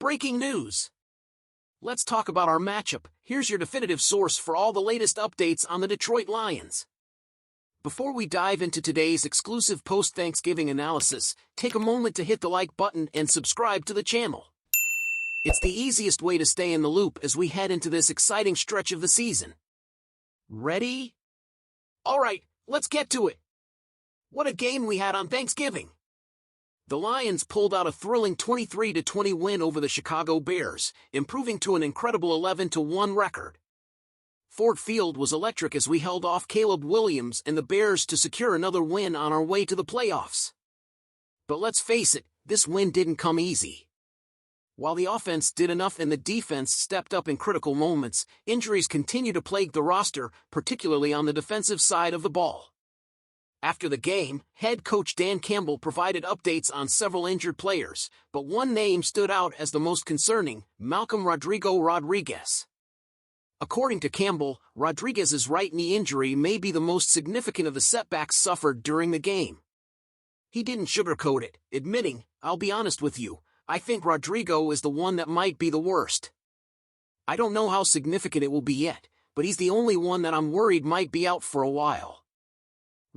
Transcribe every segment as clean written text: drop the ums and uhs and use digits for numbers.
Breaking news! Let's talk about our matchup. Here's your definitive source for all the latest updates on the Detroit Lions. Before we dive into today's exclusive post-Thanksgiving analysis, take a moment to hit the like button and subscribe to the channel. It's the easiest way to stay in the loop as we head into this exciting stretch of the season. Ready? Alright, let's get to it. What a game we had on Thanksgiving! The Lions pulled out a thrilling 23-20 win over the Chicago Bears, improving to an incredible 11-1 record. Ford Field was electric as we held off Caleb Williams and the Bears to secure another win on our way to the playoffs. But let's face it, this win didn't come easy. While the offense did enough and the defense stepped up in critical moments, injuries continue to plague the roster, particularly on the defensive side of the ball. After the game, head coach Dan Campbell provided updates on several injured players, but one name stood out as the most concerning: Malcolm Rodriguez. According to Campbell, Rodriguez's right knee injury may be the most significant of the setbacks suffered during the game. He didn't sugarcoat it, admitting, "I'll be honest with you, I think Rodrigo is the one that might be the worst. I don't know how significant it will be yet, but he's the only one that I'm worried might be out for a while."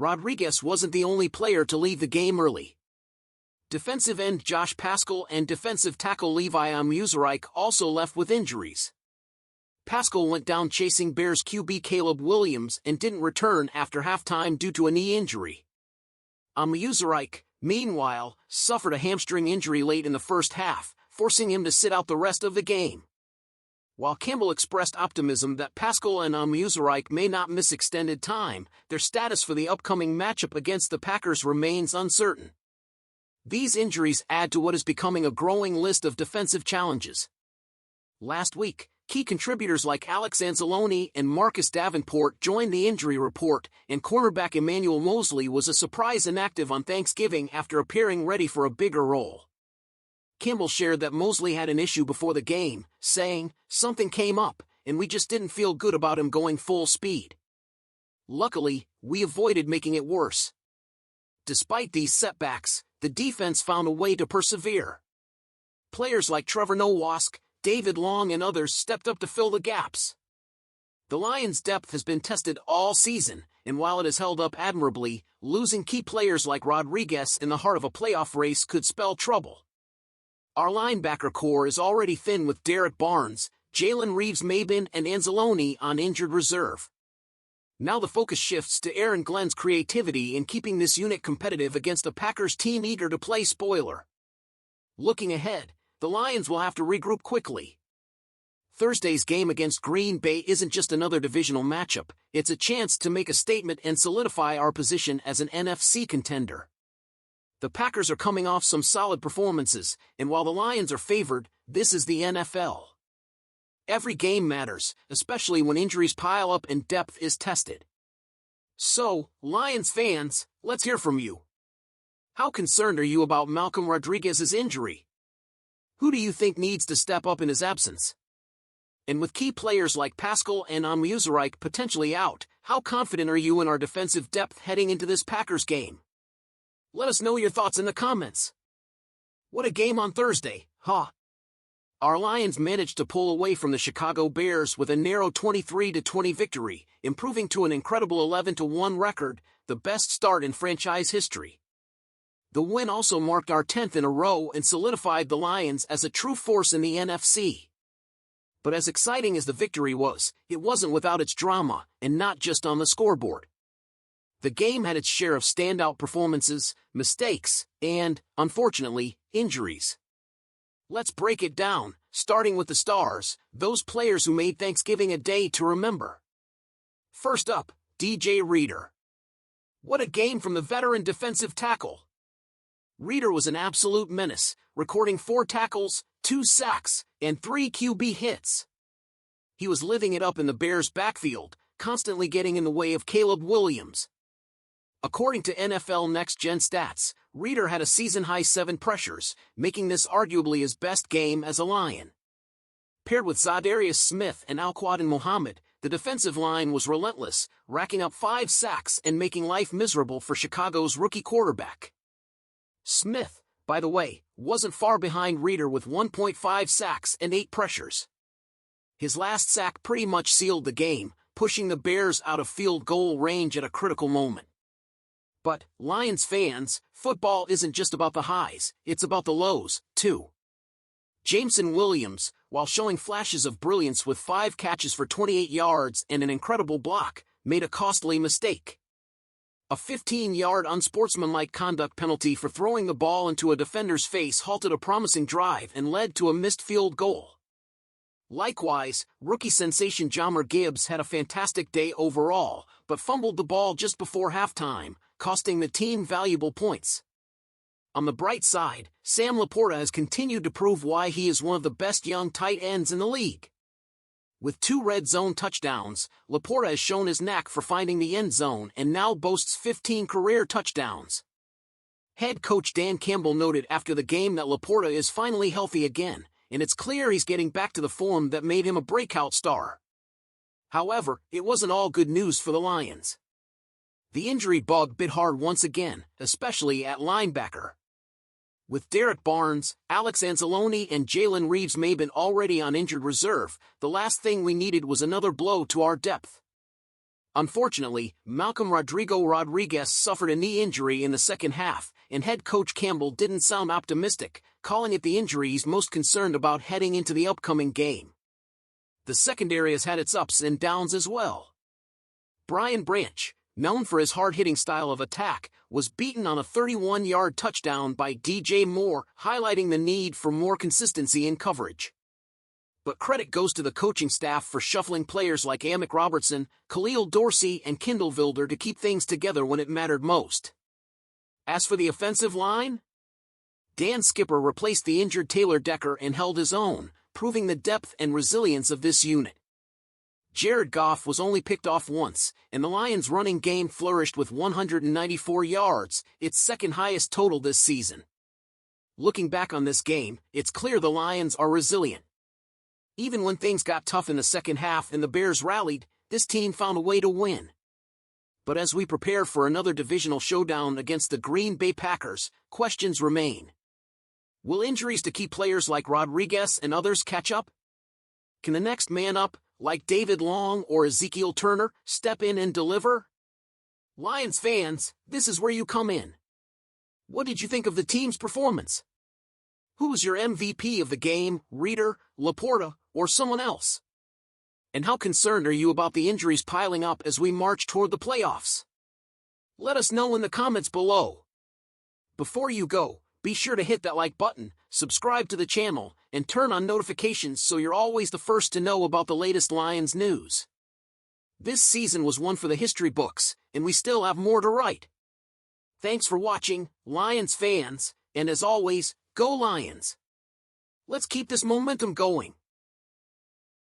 Rodriguez wasn't the only player to leave the game early. Defensive end Josh Paschal and defensive tackle Levi Onwuzurike also left with injuries. Paschal went down chasing Bears QB Caleb Williams and didn't return after halftime due to a knee injury. Onwuzurike, meanwhile, suffered a hamstring injury late in the first half, forcing him to sit out the rest of the game. While Campbell expressed optimism that Paschal and Onwuzurike may not miss extended time, their status for the upcoming matchup against the Packers remains uncertain. These injuries add to what is becoming a growing list of defensive challenges. Last week, key contributors like Alex Anzalone and Marcus Davenport joined the injury report, and cornerback Emmanuel Moseley was a surprise inactive on Thanksgiving after appearing ready for a bigger role. Campbell shared that Moseley had an issue before the game, saying, "Something came up, and we just didn't feel good about him going full speed. Luckily, we avoided making it worse." Despite these setbacks, the defense found a way to persevere. Players like Trevor Nowak, David Long and others stepped up to fill the gaps. The Lions' depth has been tested all season, and while it has held up admirably, losing key players like Rodriguez in the heart of a playoff race could spell trouble. Our linebacker core is already thin with Derek Barnes, Jalen Reeves-Maybin and Anzalone on injured reserve. Now the focus shifts to Aaron Glenn's creativity in keeping this unit competitive against a Packers team eager to play spoiler. Looking ahead, the Lions will have to regroup quickly. Thursday's game against Green Bay isn't just another divisional matchup, it's a chance to make a statement and solidify our position as an NFC contender. The Packers are coming off some solid performances, and while the Lions are favored, this is the NFL. Every game matters, especially when injuries pile up and depth is tested. So, Lions fans, let's hear from you. How concerned are you about Malcolm Rodriguez's injury? Who do you think needs to step up in his absence? And with key players like Paschal and Onwuzurike potentially out, how confident are you in our defensive depth heading into this Packers game? Let us know your thoughts in the comments. What a game on Thursday, huh? Our Lions managed to pull away from the Chicago Bears with a narrow 23-20 victory, improving to an incredible 11-1 record, the best start in franchise history. The win also marked our 10th in a row and solidified the Lions as a true force in the NFC. But as exciting as the victory was, it wasn't without its drama, and not just on the scoreboard. The game had its share of standout performances, mistakes, and, unfortunately, injuries. Let's break it down, starting with the stars, those players who made Thanksgiving a day to remember. First up, DJ Reader. What a game from the veteran defensive tackle. Reader was an absolute menace, recording 4 tackles, 2 sacks, and 3 QB hits. He was living it up in the Bears' backfield, constantly getting in the way of Caleb Williams. According to NFL Next Gen Stats, Reader had a season-high 7 pressures, making this arguably his best game as a Lion. Paired with Zadarius Smith and Alquadin Muhammad, the defensive line was relentless, racking up 5 sacks and making life miserable for Chicago's rookie quarterback. Smith, by the way, wasn't far behind Reeder with 1.5 sacks and 8 pressures. His last sack pretty much sealed the game, pushing the Bears out of field goal range at a critical moment. But, Lions fans, football isn't just about the highs, it's about the lows, too. Jameson Williams, while showing flashes of brilliance with 5 catches for 28 yards and an incredible block, made a costly mistake. A 15-yard unsportsmanlike conduct penalty for throwing the ball into a defender's face halted a promising drive and led to a missed field goal. Likewise, rookie sensation Jahmyr Gibbs had a fantastic day overall, but fumbled the ball just before halftime, costing the team valuable points. On the bright side, Sam Laporta has continued to prove why he is one of the best young tight ends in the league. With 2 red zone touchdowns, Laporta has shown his knack for finding the end zone and now boasts 15 career touchdowns. Head coach Dan Campbell noted after the game that Laporta is finally healthy again, and it's clear he's getting back to the form that made him a breakout star. However, it wasn't all good news for the Lions. The injury bug bit hard once again, especially at linebacker. With Derek Barnes, Alex Anzalone and Jalen Reeves-Maybin already on injured reserve, the last thing we needed was another blow to our depth. Unfortunately, Malcolm Rodrigo Rodriguez suffered a knee injury in the second half, and head coach Campbell didn't sound optimistic, calling it the injury he's most concerned about heading into the upcoming game. The secondary has had its ups and downs as well. Brian Branch, known for his hard-hitting style of attack, was beaten on a 31-yard touchdown by DJ Moore, highlighting the need for more consistency in coverage. But credit goes to the coaching staff for shuffling players like Amick Robertson, Khalil Dorsey, and Kindle Vildor to keep things together when it mattered most. As for the offensive line, Dan Skipper replaced the injured Taylor Decker and held his own, proving the depth and resilience of this unit. Jared Goff was only picked off once, and the Lions' running game flourished with 194 yards, its second highest total this season. Looking back on this game, it's clear the Lions are resilient. Even when things got tough in the second half and the Bears rallied, this team found a way to win. But as we prepare for another divisional showdown against the Green Bay Packers, questions remain. Will injuries to key players like Rodriguez and others catch up? Can the next man up, like David Long or Ezekiel Turner, step in and deliver? Lions fans, this is where you come in. What did you think of the team's performance? Who's your MVP of the game, Reeder, Laporta, or someone else? And how concerned are you about the injuries piling up as we march toward the playoffs? Let us know in the comments below. Before you go, be sure to hit that like button, subscribe to the channel, and turn on notifications so you're always the first to know about the latest Lions news. This season was one for the history books, and we still have more to write. Thanks for watching, Lions fans, and as always, go Lions! Let's keep this momentum going.